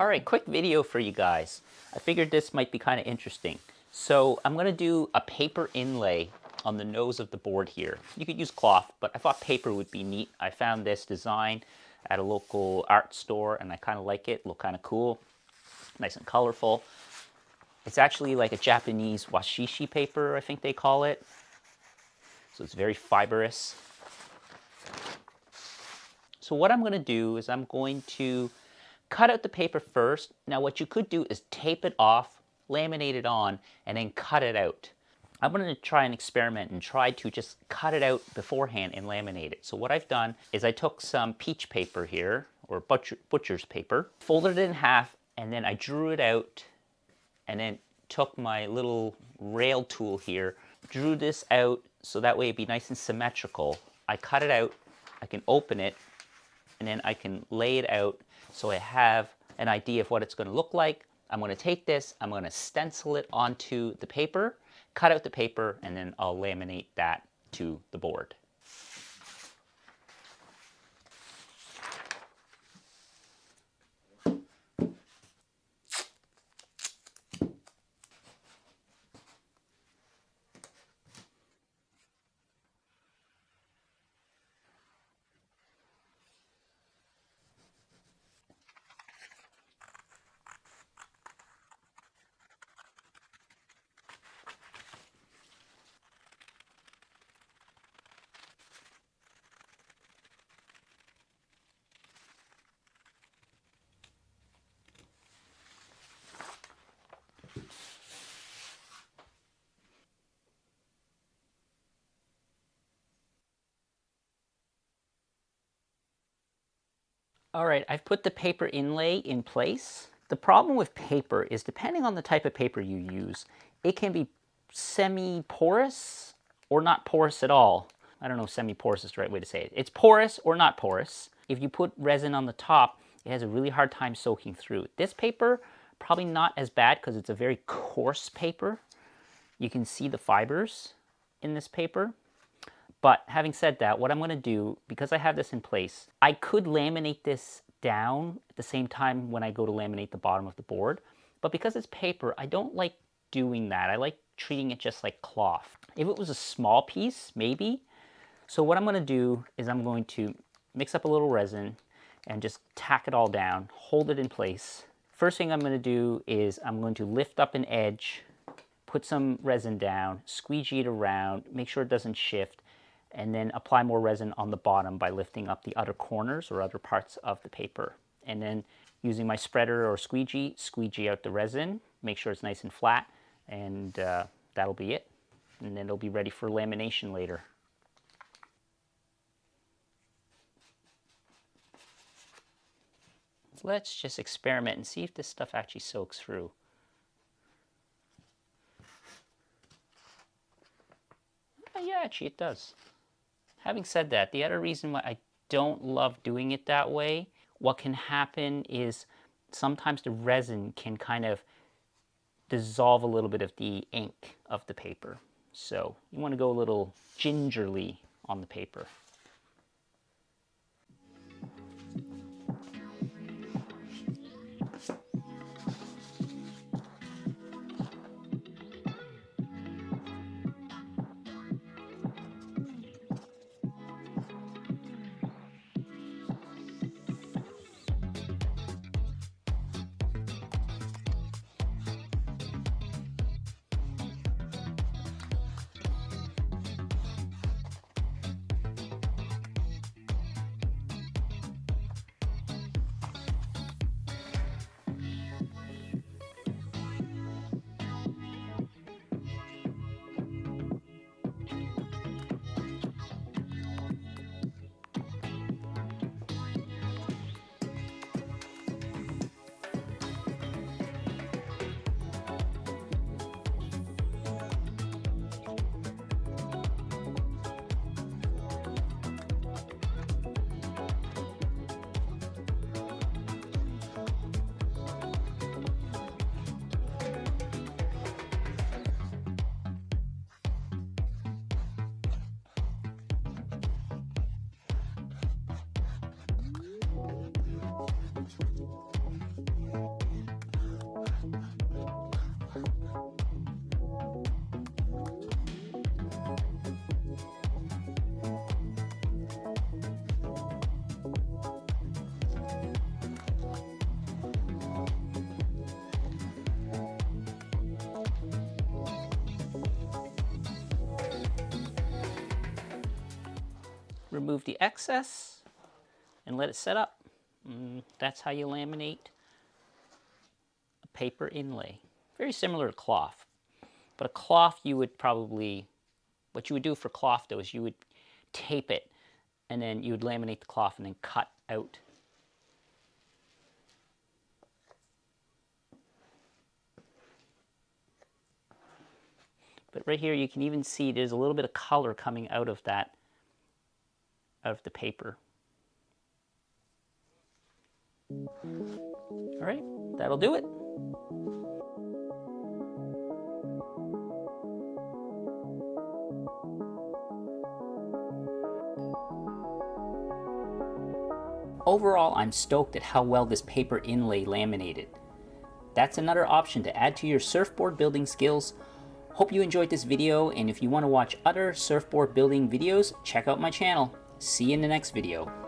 Alright, quick video for you guys. I figured this might be kind of interesting. So I'm going to do a paper inlay on the nose of the board here. You could use cloth, but I thought paper would be neat. I found this design at a local art store and I kind of like it. Look kind of cool. Nice and colorful. It's actually like a Japanese washishi paper, I think they call it. So it's very fibrous. So what I'm going to do is I'm going to cut out the paper first. Now what you could do is tape it off, laminate it on, and then cut it out. I'm going to try an experiment and try to just cut it out beforehand and laminate it. So what I've done is I took some peach paper here, or butcher's paper, folded it in half, and then I drew it out, and then took my little rail tool here, drew this out so that way it'd be nice and symmetrical. I cut it out, I can open it, and then I can lay it out so I have an idea of what it's going to look like. I'm going to take this, I'm going to stencil it onto the paper, cut out the paper, and then I'll laminate that to the board. All right, I've put the paper inlay in place. The problem with paper is depending on the type of paper you use, it can be semi-porous or not porous at all. I don't know if semi-porous is the right way to say it. It's porous or not porous. If you put resin on the top, it has a really hard time soaking through. This paper, probably not as bad because it's a very coarse paper. You can see the fibers in this paper. But having said that, what I'm going to do, because I have this in place, I could laminate this down at the same time when I go to laminate the bottom of the board. But because it's paper, I don't like doing that. I like treating it just like cloth. If it was a small piece, maybe. So what I'm going to do is I'm going to mix up a little resin and just tack it all down, hold it in place. First thing I'm going to do is I'm going to lift up an edge, put some resin down, squeegee it around, make sure it doesn't shift, and then apply more resin on the bottom by lifting up the other corners or other parts of the paper. And then using my spreader or squeegee out the resin, make sure it's nice and flat, and that'll be it. And then it'll be ready for lamination later. Let's just experiment and see if this stuff actually soaks through. Yeah, actually it does. Having said that, the other reason why I don't love doing it that way, what can happen is sometimes the resin can kind of dissolve a little bit of the ink of the paper. So you want to go a little gingerly on the paper. remove the excess and let it set up. That's how you laminate a paper inlay. Very similar to cloth. But a cloth, you would probably, what you would do for cloth though is you would tape it and then you would laminate the cloth and then cut out. But right here you can even see there's a little bit of color coming out of that, out of the paper. All right, that'll do it. Overall, I'm stoked at how well this paper inlay laminated. That's another option to add to your surfboard building skills. Hope you enjoyed this video, and if you want to watch other surfboard building videos, check out my channel. See you in the next video.